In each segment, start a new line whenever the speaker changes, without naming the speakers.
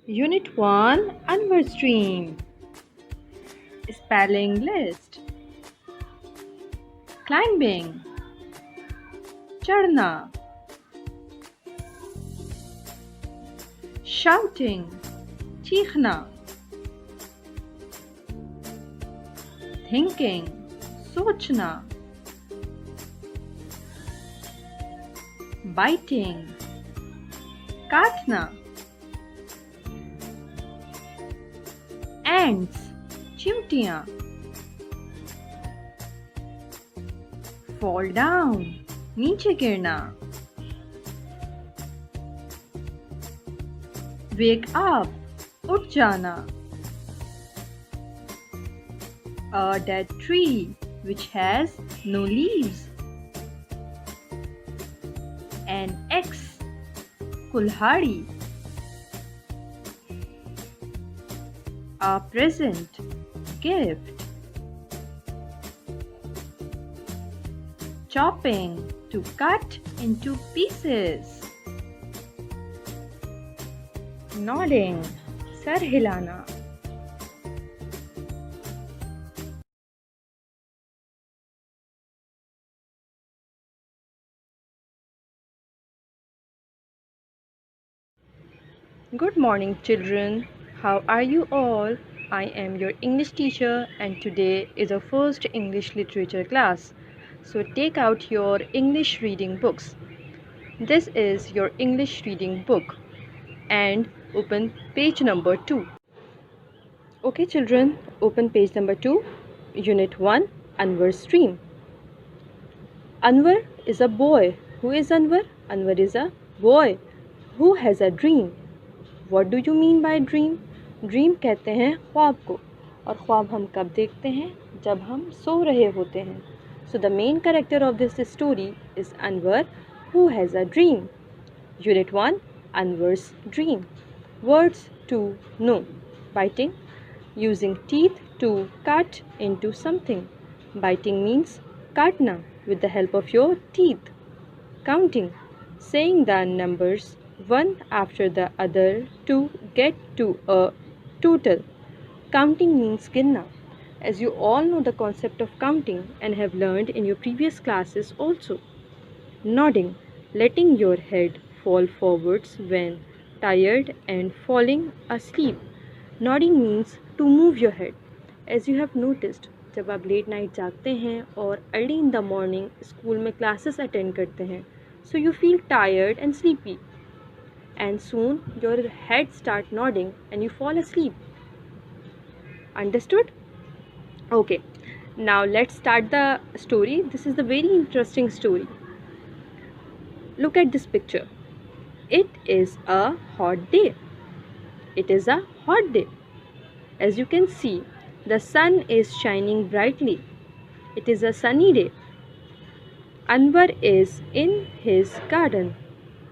Unit 1 Anwar Stream. Spelling list. Climbing. Chadna. Shouting. Chीखना. Thinking. सोचना. Biting. काटना. Ants. चिमटियाँ. Fall down. नीचे गिरना. Wake up. उठ जाना. A dead tree which has no leaves. An X. कुल्हाड़ी. A present. Gift. Chopping. To cut into pieces. Nodding. Sir हिलाना. Good morning, children. How are you all? I am your English teacher, and today is our first English literature class. So take out your English reading books. This is your English reading book and open page number 2. Okay, children, open page number 2, Unit 1, Anwar Stream. Anwar is a boy. Who is Anwar? Anwar is a boy who has a dream. What do you mean by dream? Dream कहते हैं ख्वाब को, और ख्वाब हम कब देखते हैं? जब हम सो रहे होते हैं. So the main character of this story is Anwar, who has a dream. Unit 1, Anwar's dream. Words to know. Biting. Using teeth to cut into something. Biting means काटना with the help of your teeth. Counting. Saying the numbers one after the other to get to a total. Counting means ginna. As you all know the concept of counting and have learned in your previous classes also. Nodding. Letting your head fall forwards when tired and falling asleep. Nodding means to move your head. As you have noticed, जब आप late night जागते हैं और early in the morning school में classes attend करते हैं, so you feel tired and sleepy. And soon your head start nodding and you fall asleep. Understood? Okay, now let's start the story. This is the very interesting story. Look at this picture. It is a hot day. It is a hot day. As you can see, the sun is shining brightly. It is a sunny day. Anwar is in his garden.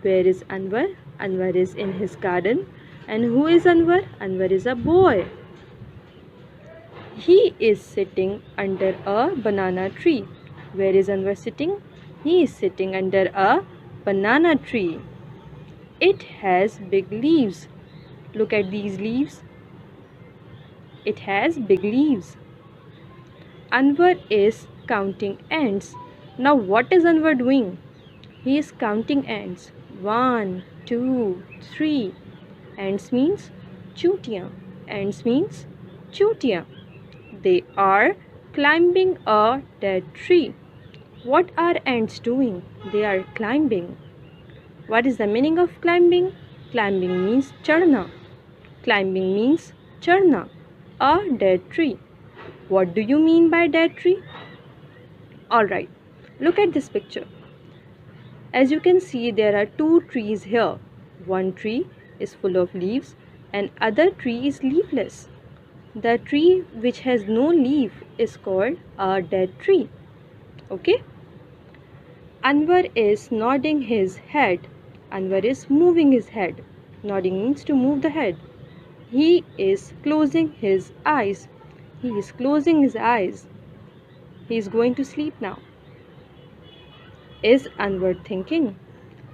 Where is Anwar? Anwar is in his garden. And who is Anwar? Anwar is a boy. He is sitting under a banana tree. Where is Anwar sitting? He is sitting under a banana tree. It has big leaves. Look at these leaves. It has big leaves. Anwar is counting ants. Now what is Anwar doing? He is counting ants. 1, 2, 3. Ants means chutiyan. Ants means chutiyan. They are climbing a dead tree. What are ants doing? They are climbing. What is the meaning of climbing? Climbing means chadna. Climbing means chadna. A dead tree. What do you mean by dead tree? Alright, look at this picture. As you can see, there are two trees here. One tree is full of leaves and other tree is leafless. The tree which has no leaf is called a dead tree. Okay? Anwar is nodding his head. Anwar is moving his head. Nodding means to move the head. He is closing his eyes. He is closing his eyes. He is going to sleep now. Is Anwar thinking?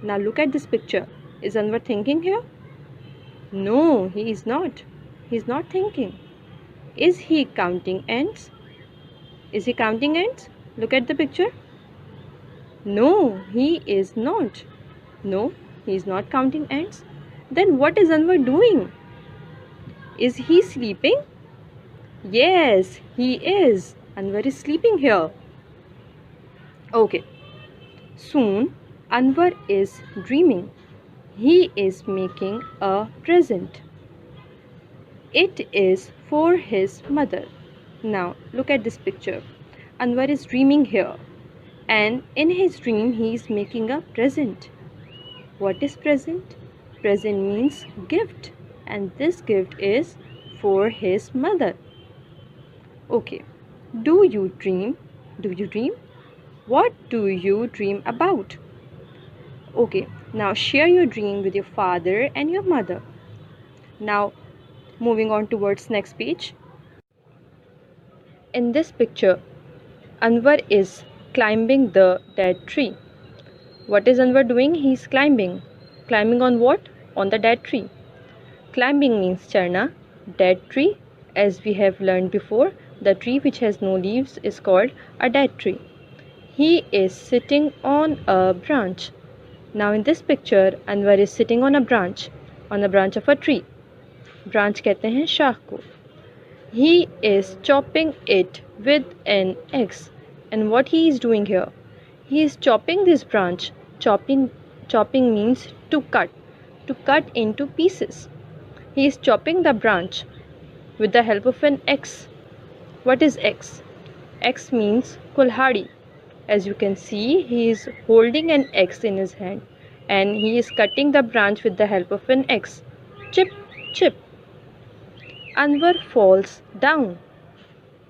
Now look at this picture. Is Anwar thinking here? No, he is not. He is not thinking. Is he counting ants? Is he counting ants? Look at the picture. No, he is not. No, he is not counting ants. Then what is Anwar doing? Is he sleeping? Yes, he is. Anwar is sleeping here. Okay. Soon, Anwar is dreaming. He is making a present. It is for his mother. Now, look at this picture. Anwar is dreaming here. And in his dream, he is making a present. What is present? Present means gift. And this gift is for his mother. Okay. Do you dream? Do you dream? What do you dream about? Okay. Now share your dream with your father and your mother. Now moving on towards next page. In this picture, Anwar is climbing the dead tree. What is Anwar doing? He is climbing. Climbing on what? On the dead tree. Climbing means charna. Dead tree, as we have learned before, the tree which has no leaves is called a dead tree. He is sitting on a branch. Now in this picture, Anwar is sitting on a branch of a tree. Branch कहते हैं शाख को. He is chopping it with an axe. And what he is doing here? He is chopping this branch. Chopping means to cut into pieces. He is chopping the branch with the help of an axe. What is axe? Axe means kulhadi. As you can see, he is holding an axe in his hand and he is cutting the branch with the help of an axe. Chip, chip. Anwar falls down.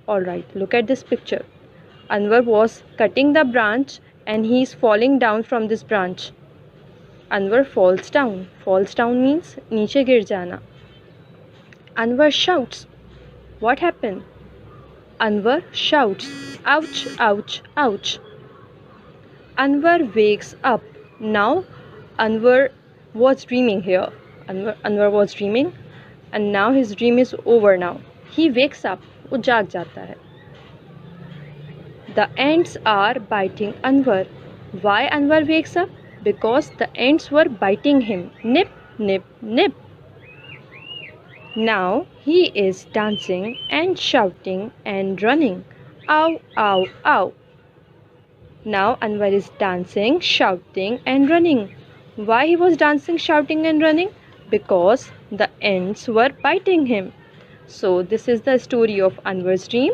Alright, look at this picture. Anwar was cutting the branch and he is falling down from this branch. Anwar falls down. Falls down means नीचे गिर जाना. Anwar shouts. What happened? Anwar shouts. Ouch, ouch, ouch. Anwar wakes up. Now Anwar was dreaming here. Anwar was dreaming and now his dream is over now. He wakes up. वो जाग जाता है. The ants are biting Anwar. Why Anwar wakes up? Because the ants were biting him. Nip, nip, nip. Now he is dancing and shouting and running. Ow, ow, ow. Now Anwar is dancing, shouting and running. Why he was dancing, shouting and running? Because the ants were biting him. So this is the story of Anwar's dream.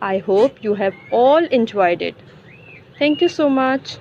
I hope you have all enjoyed it. Thank you so much.